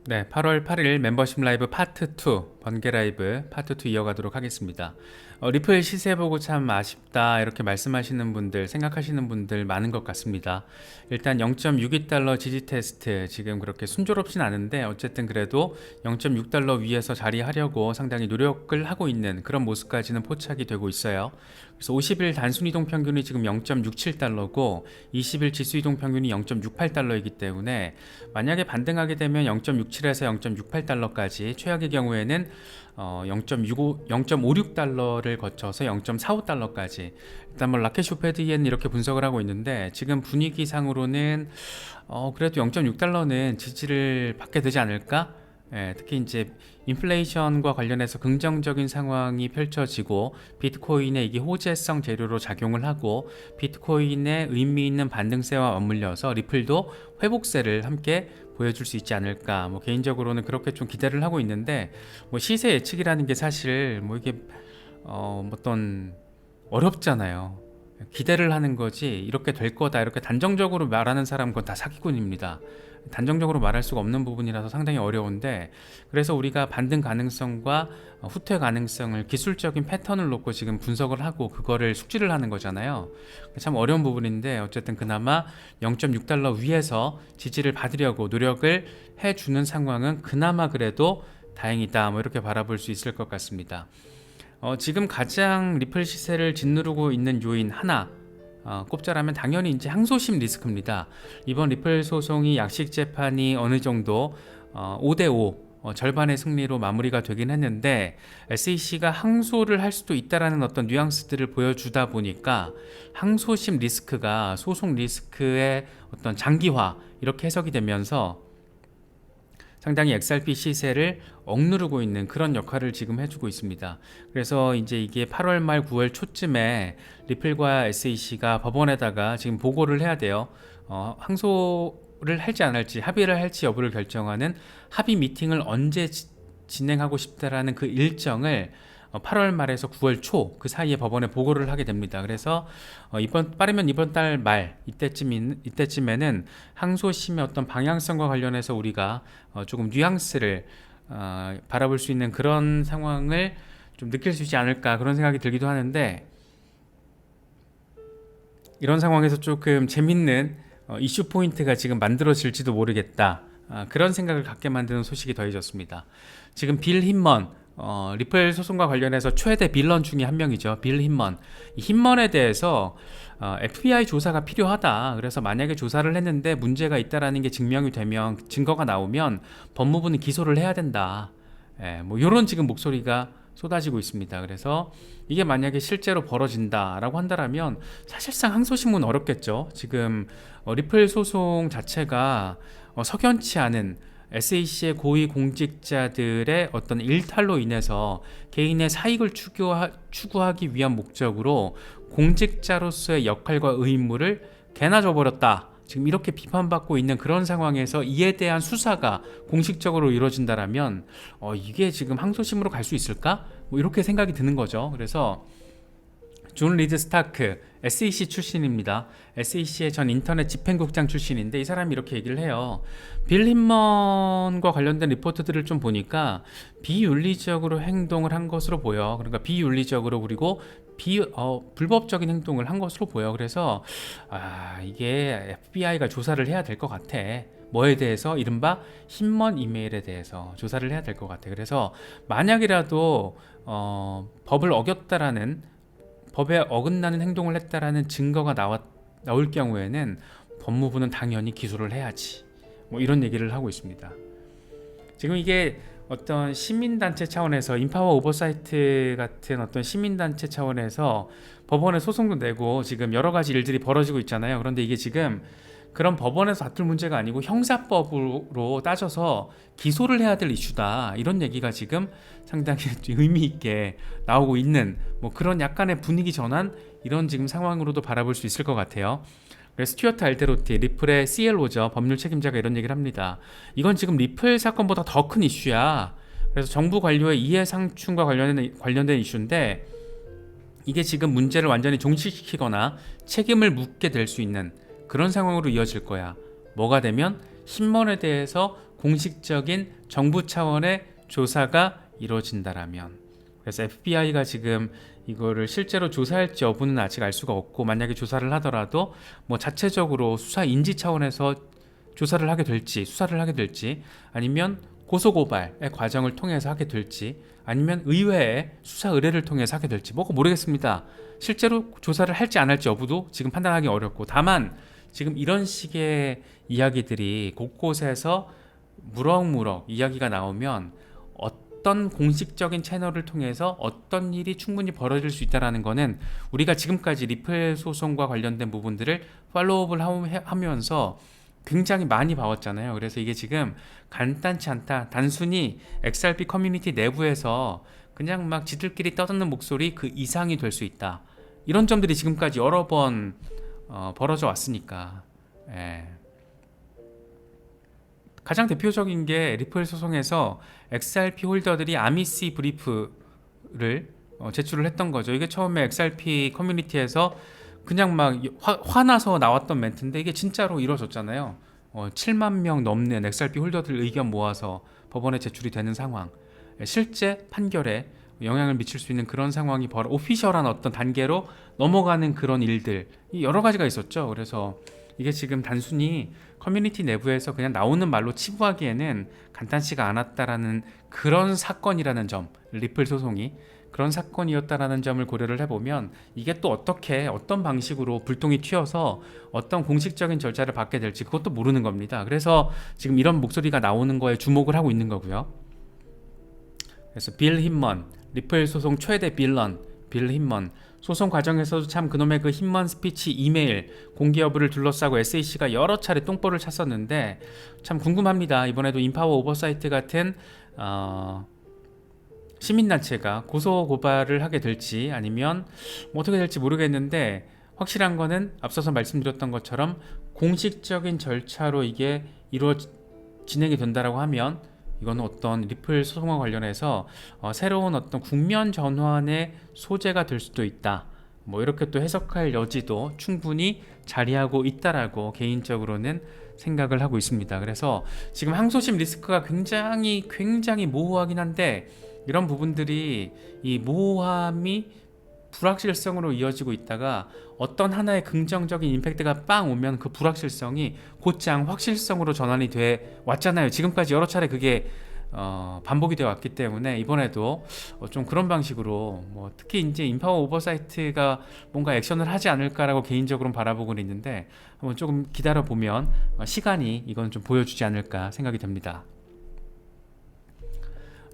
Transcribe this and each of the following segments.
네, 8월 8일 멤버십 라이브 파트 2, 번개 라이브 파트 2 이어가도록 하겠습니다. 리플 시세 보고 참 아쉽다 이렇게 말씀하시는 분들, 생각하시는 분들 많은 것 같습니다. 일단 0.62달러 지지 테스트 지금 그렇게 순조롭진 않은데 어쨌든 그래도 0.6달러 위에서 자리하려고 상당히 노력을 하고 있는 그런 모습까지는 포착이 되고 있어요. 그래서 50일 단순 이동 평균이 지금 0.67달러고 20일 지수 이동 평균이 0.68달러이기 때문에 만약에 반등하게 되면 0.67에서 0.68달러까지 최악의 경우에는 0.56달러를 거쳐서 0.45달러까지 일단 뭐 라켓 쇼패드엔 이렇게 분석을 하고 있는데 지금 분위기상으로는 그래도 0.6달러는 지지를 받게 되지 않을까? 예, 특히 이제 인플레이션과 관련해서 긍정적인 상황이 펼쳐지고 비트코인의 이게 호재성 재료로 작용을 하고 비트코인의 의미 있는 반등세와 맞물려서 리플도 회복세를 함께 보여줄 수 있지 않을까. 뭐 개인적으로는 그렇게 좀 기대를 하고 있는데 뭐 시세 예측이라는 게 사실 뭐 이게 어떤 어렵잖아요. 기대를 하는 거지 이렇게 될 거다 이렇게 단정적으로 말하는 사람은 그건 다 사기꾼입니다. 단정적으로 말할 수가 없는 부분이라서 상당히 어려운데 그래서 우리가 반등 가능성과 후퇴 가능성을 기술적인 패턴을 놓고 지금 분석을 하고 그거를 숙지를 하는 거잖아요. 참 어려운 부분인데 어쨌든 그나마 0.6달러 위에서 지지를 받으려고 노력을 해주는 상황은 그나마 그래도 다행이다 뭐 이렇게 바라볼 수 있을 것 같습니다. 지금 가장 리플 시세를 짓누르고 있는 요인 하나 꼽자라면 당연히 이제 항소심 리스크입니다. 이번 리플 소송이 약식 재판이 어느 정도 5대5 절반의 승리로 마무리가 되긴 했는데 SEC가 항소를 할 수도 있다라는 어떤 뉘앙스들을 보여주다 보니까 항소심 리스크가 소송 리스크의 어떤 장기화 이렇게 해석이 되면서 상당히 XRP 시세를 억누르고 있는 그런 역할을 지금 해주고 있습니다. 그래서 이제 이게 8월 말 9월 초쯤에 리플과 SEC가 법원에다가 지금 보고를 해야 돼요. 항소를 할지 안 할지 합의를 할지 여부를 결정하는 합의 미팅을 언제 진행하고 싶다라는 그 일정을 8월 말에서 9월 초 그 사이에 법원에 보고를 하게 됩니다. 그래서 빠르면 이번 달 말 이때쯤에는 항소심의 어떤 방향성과 관련해서 우리가 조금 뉘앙스를 바라볼 수 있는 그런 상황을 좀 느낄 수 있지 않을까 그런 생각이 들기도 하는데 이런 상황에서 조금 재밌는 이슈 포인트가 지금 만들어질지도 모르겠다. 그런 생각을 갖게 만드는 소식이 더해졌습니다. 지금 빌 힌먼 리플 소송과 관련해서 최대 빌런 중에 한 명이죠. 빌 힌먼. 이 힌먼에 대해서 FBI 조사가 필요하다. 그래서 만약에 조사를 했는데 문제가 있다라는 게 증명이 되면 증거가 나오면 법무부는 기소를 해야 된다. 뭐 이런 지금 목소리가 쏟아지고 있습니다. 그래서 이게 만약에 실제로 벌어진다라고 한다면 사실상 항소심은 어렵겠죠. 지금 리플 소송 자체가 석연치 않은 SEC의 고위 공직자들의 어떤 일탈로 인해서 개인의 사익을 추구하기 위한 목적으로 공직자로서의 역할과 의무를 개나 줘버렸다. 지금 이렇게 비판받고 있는 그런 상황에서 이에 대한 수사가 공식적으로 이루어진다라면 이게 지금 항소심으로 갈 수 있을까? 뭐 이렇게 생각이 드는 거죠. 그래서 존 리드 스타크 SEC 출신입니다. SEC의 전 인터넷 집행국장 출신인데 이 사람이 이렇게 얘기를 해요. 빌 힌먼과 관련된 리포트들을 좀 보니까 비윤리적으로 행동을 한 것으로 보여. 그러니까 비윤리적으로 그리고 불법적인 행동을 한 것으로 보여. 그래서 이게 FBI가 조사를 해야 될 것 같아. 뭐에 대해서 이른바 힌먼 이메일에 대해서 조사를 해야 될 것 같아. 그래서 만약이라도 법을 어겼다라는 법에 어긋나는 행동을 했다라는 증거가 나올 경우에는 법무부는 당연히 기소를 해야지. 뭐 이런 얘기를 하고 있습니다. 지금 이게 어떤 시민단체 차원에서 인파워 오버사이트 같은 어떤 시민단체 차원에서 법원에 소송도 내고 지금 여러 가지 일들이 벌어지고 있잖아요. 그런데 이게 지금 그런 법원에서 다툴 문제가 아니고 형사법으로 따져서 기소를 해야 될 이슈다. 이런 얘기가 지금 상당히 의미 있게 나오고 있는 뭐 그런 약간의 분위기 전환 이런 지금 상황으로도 바라볼 수 있을 것 같아요. 그래서 스튜어트 알데로티 리플의 CLO죠. 법률 책임자가 이런 얘기를 합니다. 이건 지금 리플 사건보다 더 큰 이슈야. 그래서 정부 관료의 이해상충과 관련된 이슈인데 이게 지금 문제를 완전히 종식시키거나 책임을 묻게 될 수 있는 그런 상황으로 이어질 거야. 뭐가 되면 힌먼에 대해서 공식적인 정부 차원의 조사가 이루어진다라면, 그래서 FBI가 지금 이거를 실제로 조사할지 여부는 아직 알 수가 없고, 만약에 조사를 하더라도 뭐 자체적으로 수사 인지 차원에서 조사를 하게 될지, 수사를 하게 될지, 아니면 고소고발의 과정을 통해서 하게 될지, 아니면 의회의 수사 의뢰를 통해서 하게 될지 뭐가 모르겠습니다. 실제로 조사를 할지 안 할지 여부도 지금 판단하기 어렵고, 다만 지금 이런 식의 이야기들이 곳곳에서 무럭무럭 이야기가 나오면 어떤 공식적인 채널을 통해서 어떤 일이 충분히 벌어질 수 있다는 거는 우리가 지금까지 리플 소송과 관련된 부분들을 팔로우업을 하면서 굉장히 많이 봐왔잖아요. 그래서 이게 지금 간단치 않다. 단순히 XRP 커뮤니티 내부에서 그냥 막 지들끼리 떠드는 목소리 그 이상이 될 수 있다. 이런 점들이 지금까지 여러 번 벌어져 왔으니까. 예. 가장 대표적인 게 리플 소송에서 XRP 홀더들이 아미시 브리프를 제출을 했던 거죠. 이게 처음에 XRP 커뮤니티에서 그냥 막 화나서 나왔던 멘트인데 이게 진짜로 이루어졌잖아요. 7만 명 넘는 XRP 홀더들 의견 모아서 법원에 제출이 되는 상황. 실제 판결에 영향을 미칠 수 있는 그런 상황이 오피셜한 어떤 단계로 넘어가는 그런 일들 여러 가지가 있었죠. 그래서 이게 지금 단순히 커뮤니티 내부에서 그냥 나오는 말로 치부하기에는 간단치가 않았다라는 그런 사건이라는 점, 리플 소송이 그런 사건이었다라는 점을 고려를 해보면 이게 또 어떤 방식으로 불똥이 튀어서 어떤 공식적인 절차를 받게 될지 그것도 모르는 겁니다. 그래서 지금 이런 목소리가 나오는 거에 주목을 하고 있는 거고요. 그래서 빌 힘먼, 리플 소송 최대 빌런 빌 힘먼, 소송 과정에서도 참 그놈의 그 힘먼 스피치 이메일 공개 여부를 둘러싸고 SEC가 여러 차례 똥볼을 찼었는데 참 궁금합니다. 이번에도 인파워 오버사이트 같은 시민단체가 고소 고발을 하게 될지 아니면 뭐 어떻게 될지 모르겠는데, 확실한 거는 앞서서 말씀드렸던 것처럼 공식적인 절차로 이게 진행이 된다라고 하면 이거는 어떤 리플 소송과 관련해서 새로운 어떤 국면 전환의 소재가 될 수도 있다. 뭐 이렇게 또 해석할 여지도 충분히 자리하고 있다라고 개인적으로는 생각을 하고 있습니다. 그래서 지금 항소심 리스크가 굉장히 모호하긴 한데, 이런 부분들이 이 모호함이 불확실성으로 이어지고 있다가 어떤 하나의 긍정적인 임팩트가 빵 오면 그 불확실성이 곧장 확실성으로 전환이 돼 왔잖아요. 지금까지 여러 차례 그게 반복이 되어 왔기 때문에 이번에도 좀 그런 방식으로 뭐 특히 이제 인파워 오버사이트가 뭔가 액션을 하지 않을까라고 개인적으로는 바라보고 있는데, 한번 조금 기다려 보면 시간이 이건 좀 보여주지 않을까 생각이 됩니다.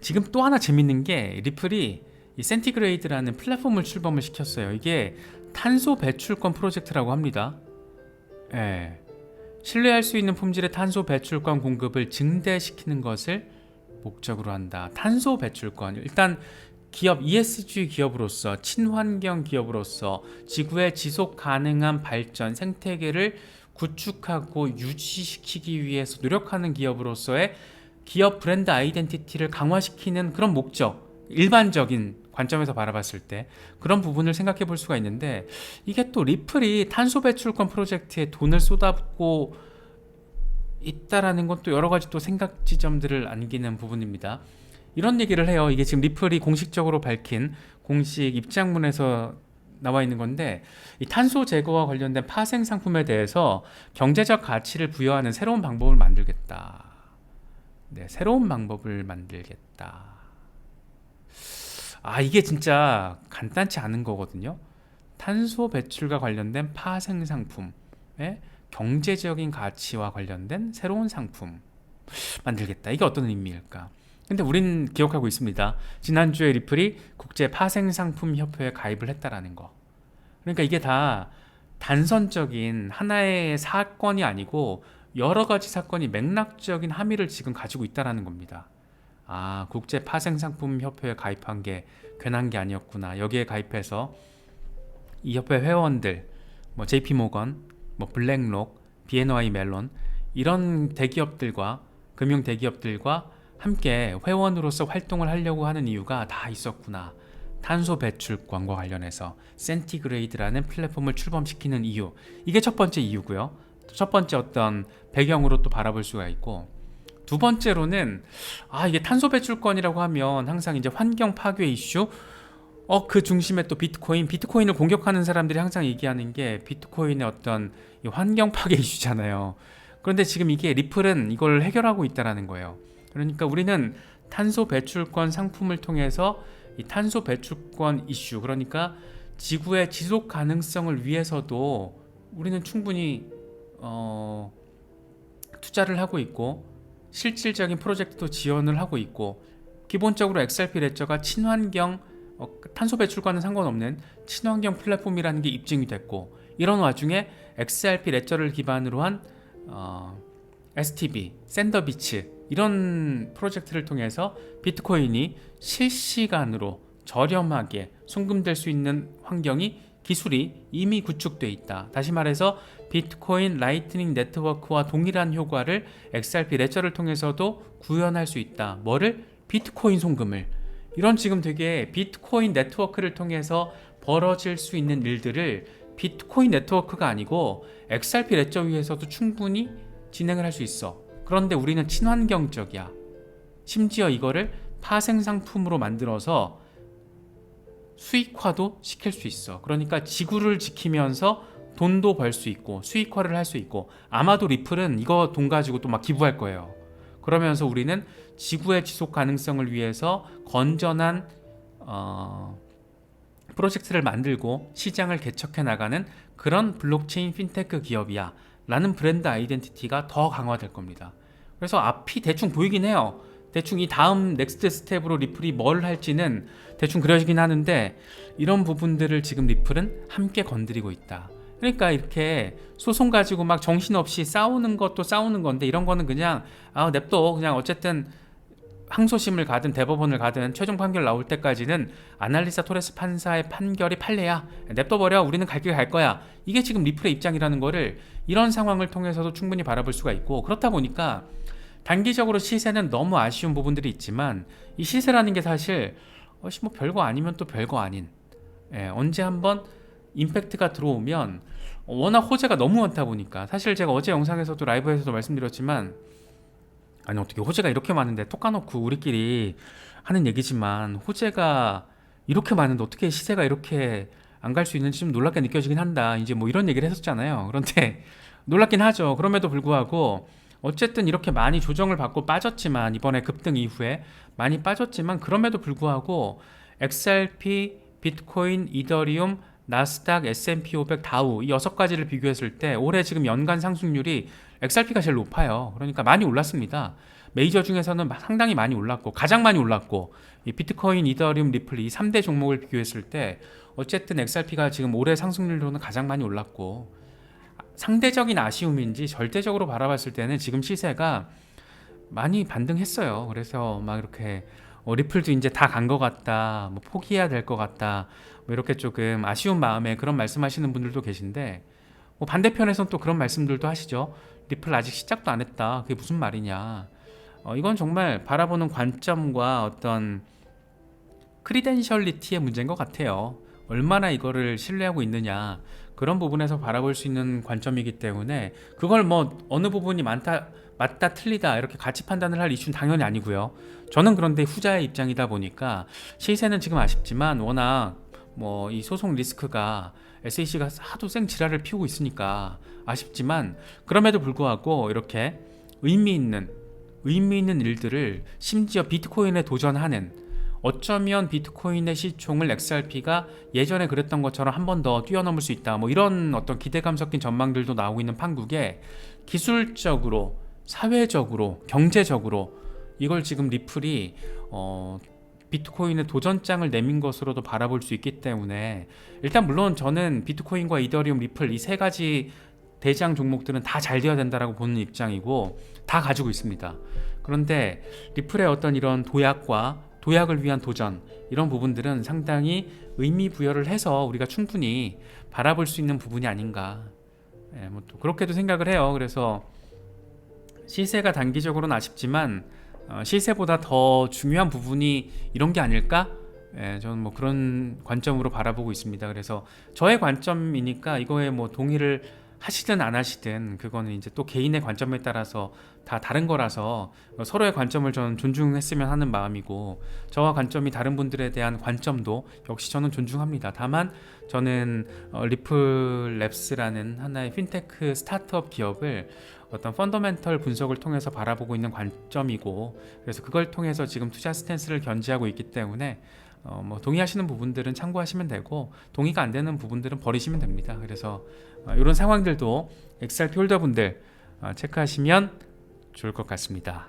지금 또 하나 재밌는 게 리플이 이 센티그레이드라는 플랫폼을 출범을 시켰어요. 이게 탄소 배출권 프로젝트라고 합니다. 예. 신뢰할 수 있는 품질의 탄소 배출권 공급을 증대시키는 것을 목적으로 한다. 탄소 배출권. 일단 기업 ESG 기업으로서, 친환경 기업으로서 지구의 지속 가능한 발전, 생태계를 구축하고 유지시키기 위해서 노력하는 기업으로서의 기업 브랜드 아이덴티티를 강화시키는 그런 목적, 일반적인 관점에서 바라봤을 때 그런 부분을 생각해 볼 수가 있는데, 이게 또 리플이 탄소 배출권 프로젝트에 돈을 쏟아붓고 있다라는 건 또 여러 가지 또 생각 지점들을 안기는 부분입니다. 이런 얘기를 해요. 이게 지금 리플이 공식적으로 밝힌 공식 입장문에서 나와 있는 건데, 이 탄소 제거와 관련된 파생 상품에 대해서 경제적 가치를 부여하는 새로운 방법을 만들겠다. 네, 새로운 방법을 만들겠다. 이게 진짜 간단치 않은 거거든요. 탄소 배출과 관련된 파생 상품의 경제적인 가치와 관련된 새로운 상품 만들겠다. 이게 어떤 의미일까? 근데 우린 기억하고 있습니다. 지난주에 리플이 국제 파생 상품 협회에 가입을 했다라는 거. 그러니까 이게 다 단선적인 하나의 사건이 아니고 여러 가지 사건이 맥락적인 함의를 지금 가지고 있다라는 겁니다. 국제 파생 상품 협회에 가입한 게 괜한 게 아니었구나. 여기에 가입해서 이 협회 회원들, 뭐 JP 모건, 뭐 블랙록, BNY 멜론 이런 대기업들과 금융 대기업들과 함께 회원으로서 활동을 하려고 하는 이유가 다 있었구나. 탄소 배출권과 관련해서 센티그레이드라는 플랫폼을 출범시키는 이유, 이게 첫 번째 이유고요. 첫 번째 어떤 배경으로 또 바라볼 수가 있고, 두 번째로는 이게 탄소 배출권이라고 하면 항상 이제 환경 파괴 이슈, 그 중심에 또 비트코인을 공격하는 사람들이 항상 얘기하는 게 비트코인의 어떤 이 환경 파괴 이슈잖아요. 그런데 지금 이게 리플은 이걸 해결하고 있다라는 거예요. 그러니까 우리는 탄소 배출권 상품을 통해서 이 탄소 배출권 이슈, 그러니까 지구의 지속 가능성을 위해서도 우리는 충분히 투자를 하고 있고 실질적인 프로젝트도 지원을 하고 있고, 기본적으로 XRP 레저가 친환경 탄소 배출과는 상관없는 친환경 플랫폼이라는 게 입증이 됐고, 이런 와중에 XRP 레저를 기반으로 한 STB, 샌더비치 이런 프로젝트를 통해서 비트코인이 실시간으로 저렴하게 송금될 수 있는 환경이, 기술이 이미 구축돼 있다. 다시 말해서 비트코인 라이트닝 네트워크와 동일한 효과를 XRP 레저를 통해서도 구현할 수 있다. 뭐를? 비트코인 송금을. 이런 지금 되게 비트코인 네트워크를 통해서 벌어질 수 있는 일들을 비트코인 네트워크가 아니고 XRP 레저 위에서도 충분히 진행을 할 수 있어. 그런데 우리는 친환경적이야. 심지어 이거를 파생 상품으로 만들어서 수익화도 시킬 수 있어. 그러니까 지구를 지키면서 돈도 벌 수 있고 수익화를 할 수 있고, 아마도 리플은 이거 돈 가지고 또 막 기부할 거예요. 그러면서 우리는 지구의 지속 가능성을 위해서 건전한 프로젝트를 만들고 시장을 개척해 나가는 그런 블록체인 핀테크 기업이야 라는 브랜드 아이덴티티가 더 강화될 겁니다. 그래서 앞이 대충 보이긴 해요. 대충 이 다음 넥스트 스텝으로 리플이 뭘 할지는 대충 그려지긴 하는데, 이런 부분들을 지금 리플은 함께 건드리고 있다. 그러니까 이렇게 소송 가지고 막 정신없이 싸우는 것도 싸우는 건데, 이런 거는 그냥 냅둬. 그냥 어쨌든 항소심을 가든 대법원을 가든 최종 판결 나올 때까지는 아날리사 토레스 판사의 판결이 판례야. 냅둬버려. 우리는 갈 길 갈 거야. 이게 지금 리플의 입장이라는 거를 이런 상황을 통해서도 충분히 바라볼 수가 있고, 그렇다 보니까 단기적으로 시세는 너무 아쉬운 부분들이 있지만, 이 시세라는 게 사실 뭐 별거 아니면 또 별거 아닌, 언제 한번 임팩트가 들어오면 워낙 호재가 너무 많다 보니까, 사실 제가 어제 영상에서도 라이브에서도 말씀드렸지만, 아니 어떻게 호재가 이렇게 많은데 톡 까놓고 우리끼리 하는 얘기지만 호재가 이렇게 많은데 어떻게 시세가 이렇게 안 갈 수 있는지 좀 놀랍게 느껴지긴 한다. 이제 뭐 이런 얘기를 했었잖아요. 그런데 놀랍긴 하죠. 그럼에도 불구하고 어쨌든 이렇게 많이 조정을 받고 빠졌지만, 이번에 급등 이후에 많이 빠졌지만, 그럼에도 불구하고 XRP, 비트코인, 이더리움, 나스닥, S&P 500, 다우 이 6가지를 비교했을 때 올해 지금 연간 상승률이 XRP가 제일 높아요. 그러니까 많이 올랐습니다. 메이저 중에서는 상당히 많이 올랐고, 가장 많이 올랐고, 이 비트코인, 이더리움, 리플 이 3대 종목을 비교했을 때 어쨌든 XRP가 지금 올해 상승률로는 가장 많이 올랐고, 상대적인 아쉬움인지 절대적으로 바라봤을 때는 지금 시세가 많이 반등했어요. 그래서 막 이렇게 리플도 이제 다 간 것 같다, 뭐 포기해야 될 것 같다, 뭐 이렇게 조금 아쉬운 마음에 그런 말씀하시는 분들도 계신데, 뭐 반대편에서는 또 그런 말씀들도 하시죠. 리플 아직 시작도 안 했다. 그게 무슨 말이냐. 이건 정말 바라보는 관점과 어떤 크리덴셜리티의 문제인 것 같아요. 얼마나 이거를 신뢰하고 있느냐, 그런 부분에서 바라볼 수 있는 관점이기 때문에, 그걸 뭐 어느 부분이 맞다 틀리다 이렇게 같이 판단을 할 이슈는 당연히 아니고요. 저는 그런데 후자의 입장이다 보니까 시세는 지금 아쉽지만, 워낙 뭐 이 소송 리스크가 SEC가 하도 쌩 지랄을 피우고 있으니까 아쉽지만, 그럼에도 불구하고 이렇게 의미 있는 일들을, 심지어 비트코인에 도전하는, 어쩌면 비트코인의 시총을 XRP가 예전에 그랬던 것처럼 한 번 더 뛰어넘을 수 있다, 뭐 이런 어떤 기대감 섞인 전망들도 나오고 있는 판국에, 기술적으로, 사회적으로, 경제적으로 이걸 지금 리플이 비트코인의 도전장을 내민 것으로도 바라볼 수 있기 때문에, 일단 물론 저는 비트코인과 이더리움, 리플 이 3가지 대장 종목들은 다 잘 되어야 된다라고 보는 입장이고, 다 가지고 있습니다. 그런데 리플의 어떤 이런 도약을 위한 도전, 이런 부분들은 상당히 의미 부여를 해서 우리가 충분히 바라볼 수 있는 부분이 아닌가, 뭐 또 그렇게도 생각을 해요. 그래서 시세가 단기적으로는 아쉽지만 시세보다 더 중요한 부분이 이런 게 아닐까? 저는 뭐 그런 관점으로 바라보고 있습니다. 그래서 저의 관점이니까 이거에 뭐 동의를 하시든 안 하시든 그거는 이제 또 개인의 관점에 따라서 다 다른 거라서 서로의 관점을 저는 존중했으면 하는 마음이고, 저와 관점이 다른 분들에 대한 관점도 역시 저는 존중합니다. 다만 저는 리플랩스라는 하나의 핀테크 스타트업 기업을 어떤 펀더멘털 분석을 통해서 바라보고 있는 관점이고, 그래서 그걸 통해서 지금 투자 스탠스를 견지하고 있기 때문에 뭐 동의하시는 부분들은 참고하시면 되고, 동의가 안 되는 부분들은 버리시면 됩니다. 그래서 이런 상황들도 XRP 홀더분들 체크하시면 좋을 것 같습니다.